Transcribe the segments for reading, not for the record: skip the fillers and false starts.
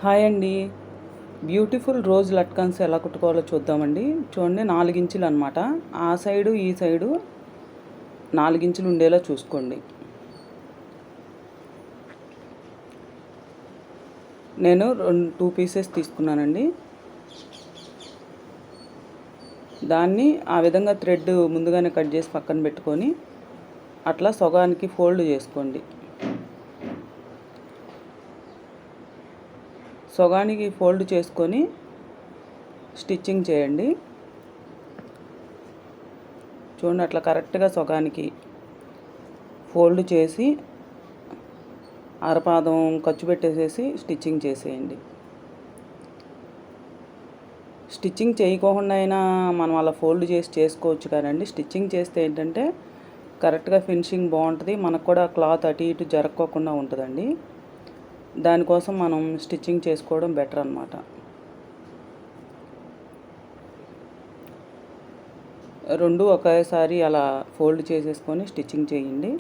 Hi అండి. Beautiful rose latkans ఎలా కుట్టుకోవాలో చూద్దామండి. చూడండి, 4 ఇంచులు అనమాట. ఆ సైడు ఈ సైడు 4 ఇంచులు ఉండేలా చూసుకోండి. నేను 2 పీసెస్ తీసుకున్నానండి. దాన్ని ఆ విధంగా థ్రెడ్ ముందుగానే కట్ చేసి పక్కన పెట్టుకొని అట్లా సగానికి ఫోల్డ్ చేసుకోండి. సగానికి ఫోల్డ్ చేసుకొని స్టిచ్చింగ్ చేయండి. చూడండి, అట్లా కరెక్ట్గా సగానికి ఫోల్డ్ చేసి అరపాదం ఖర్చు పెట్టేసేసి స్టిచ్చింగ్ చేసేయండి. స్టిచ్చింగ్ చేయకుండా అయినా మనం అలా ఫోల్డ్ చేసి చేసుకోవచ్చు కానండి, స్టిచ్చింగ్ చేస్తే ఏంటంటే కరెక్ట్గా ఫినిషింగ్ బాగుంటుంది, మనకు కూడా క్లాత్ అటు ఇటు జరక్కోకుండా ఉంటుందండి. దానికోసం మనం స్టిచ్చింగ్ చేసుకోవడం బెటర్ అన్నమాట. రెండు ఒకేసారి అలా ఫోల్డ్ చేసేసుకొని స్టిచ్చింగ్ చేయండి.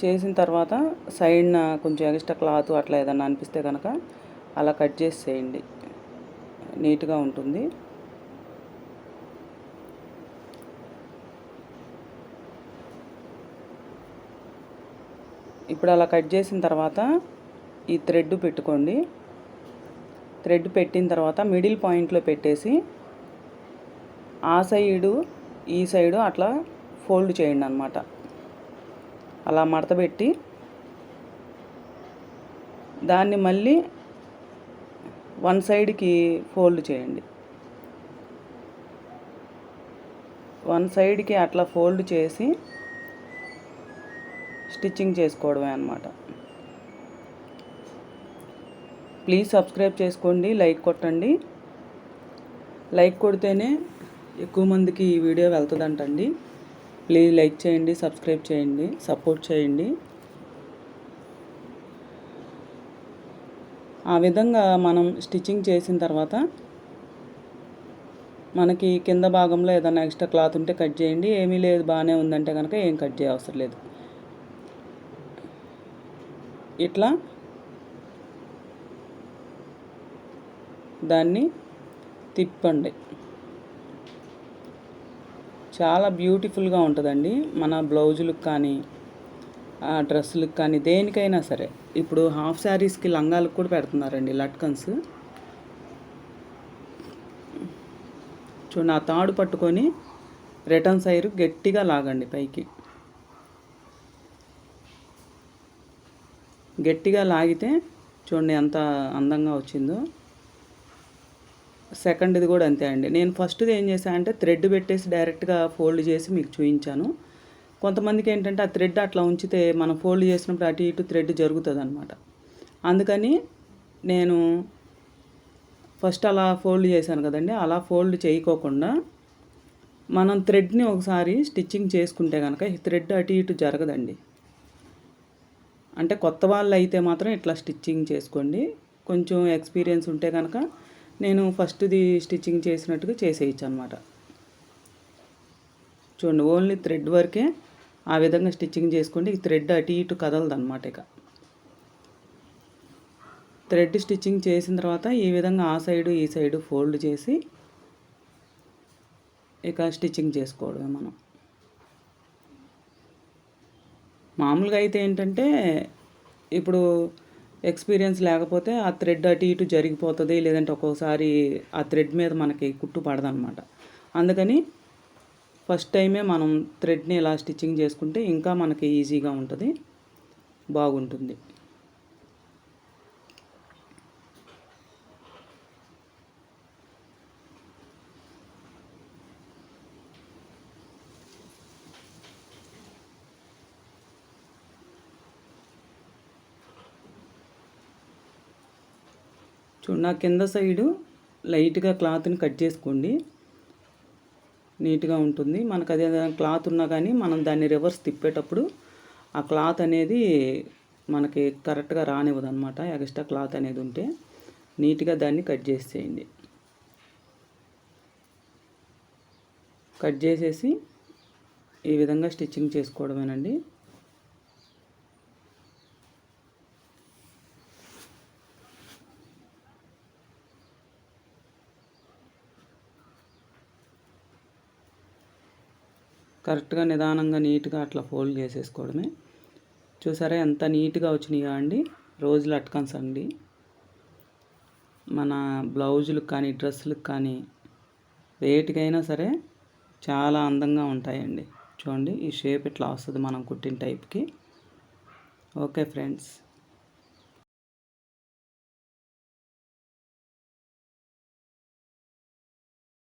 చేసిన తర్వాత సైడ్న కొంచెం ఎక్స్ట్రా క్లాత్ అట్లా ఏదన్నా అనిపిస్తే కనుక అలా కట్ చేసేయండి, నీట్గా ఉంటుంది. ఇప్పుడు అలా కట్ చేసిన తర్వాత ఈ థ్రెడ్ పెట్టుకోండి. థ్రెడ్ పెట్టిన తర్వాత మిడిల్ పాయింట్లో పెట్టేసి ఆ సైడు ఈ సైడు అట్లా ఫోల్డ్ చేయండి అన్నమాట. అలా మడతపెట్టి దాన్ని మళ్ళీ వన్ సైడ్కి ఫోల్డ్ చేయండి. వన్ సైడ్కి అట్లా ఫోల్డ్ చేసి స్టిచ్చింగ్ చేసుకోవడమే అన్నమాట. ప్లీజ్ సబ్స్క్రైబ్ చేసుకోండి, లైక్ కొట్టండి. లైక్ కొడితేనే ఎక్కువ మందికి ఈ వీడియో వెళ్తుందంటండి. ప్లీజ్ లైక్ చేయండి, సబ్స్క్రైబ్ చేయండి, సపోర్ట్ చేయండి. ఆ విధంగా మనం స్టిచ్చింగ్ చేసిన తర్వాత మనకి కింద భాగంలో ఏదైనా ఎక్స్ట్రా క్లాత్ ఉంటే కట్ చేయండి. ఏమీ లేదు, బాగానే ఉందంటే కనుక ఏం కట్ చేయవసరం లేదు. ఇట్లా దాన్ని తిప్పండి. చాలా బ్యూటిఫుల్గా ఉంటుందండి. మన బ్లౌజులకు కానీ డ్రెస్సులకు కానీ దేనికైనా సరే. ఇప్పుడు హాఫ్ శారీస్కి లంగాలకు కూడా పెడుతున్నారండి లట్కన్స్. చూడండి, ఆ తాడు పట్టుకొని రిటర్న్ సైడ్ గట్టిగా లాగండి పైకి. గట్టిగా లాగితే చూడండి ఎంత అందంగా వచ్చిందో. సెకండ్ది కూడా అంతే అండి. నేను ఫస్ట్ది ఏం చేశాను అంటే థ్రెడ్ పెట్టేసి డైరెక్ట్గా ఫోల్డ్ చేసి మీకు చూపించాను. కొంతమందికి ఏంటంటే ఆ థ్రెడ్ అట్లా ఉంచితే మనం ఫోల్డ్ చేసినప్పుడు అటు ఇటు థ్రెడ్ జరుగుతుంది అనమాట. అందుకని నేను ఫస్ట్ అలా ఫోల్డ్ చేశాను కదండి. అలా ఫోల్డ్ చేయకోకుండా మనం థ్రెడ్ని ఒకసారి స్టిచ్చింగ్ చేసుకుంటే కనుక ఈ థ్రెడ్ అటు ఇటు జరగదండి. అంటే కొత్త వాళ్ళు అయితే మాత్రం ఇట్లా స్టిచ్చింగ్ చేసుకోండి. కొంచెం ఎక్స్పీరియన్స్ ఉంటే కనుక నేను ఫస్ట్ది స్టిచ్చింగ్ చేసినట్టుగా చేసేయచ్చు అనమాట. చూడండి, ఓన్లీ థ్రెడ్ వరకే ఆ విధంగా స్టిచ్చింగ్ చేసుకోండి. ఈ థ్రెడ్ అటు ఇటు కదలదు అనమాట. ఇక థ్రెడ్ స్టిచ్చింగ్ చేసిన తర్వాత ఈ విధంగా ఆ సైడు ఈ సైడు ఫోల్డ్ చేసి ఇక స్టిచ్చింగ్ చేసుకోవడమే మనం. మామూలుగా అయితే ఏంటంటే ఇప్పుడు ఎక్స్పీరియన్స్ లేకపోతే ఆ థ్రెడ్ అటు ఇటు జరిగిపోతుంది, లేదంటే ఒక్కోసారి ఆ థ్రెడ్ మీద మనకి కుట్టు పడదనమాట. అందుకని ఫస్ట్ టైమే మనం థ్రెడ్ని ఇలా స్టిచ్చింగ్ చేసుకుంటే ఇంకా మనకి ఈజీగా ఉంటుంది, బాగుంటుంది. చూడండి, నా కింద సైడు లైట్గా క్లాత్ని కట్ చేసుకోండి, నీట్గా ఉంటుంది. మనకు అదే క్లాత్ ఉన్నా కానీ మనం దాన్ని రివర్స్ తిప్పేటప్పుడు ఆ క్లాత్ అనేది మనకి కరెక్ట్గా రానివ్వదు అనమాట. ఎక్స్ట్రా క్లాత్ అనేది ఉంటే నీట్గా దాన్ని కట్ చేసేయండి. కట్ చేసేసి ఈ విధంగా స్టిచ్చింగ్ చేసుకోవడమేనండి. కరెక్ట్గా నిదానంగా నీట్గా అట్లా ఫోల్డ్ చేసేసుకోవడమే. చూసారా ఎంత నీట్గా వచ్చినాయో అండి రోజ్ లట్కన్స్ అండి. మన బ్లౌజులకు కానీ డ్రెస్సులకు కానీ వేటికైనా సరే చాలా అందంగా ఉంటాయండి. చూడండి ఈ షేప్ ఇట్లా వస్తుంది మనం కుట్టిన టైప్కి. Okay friends.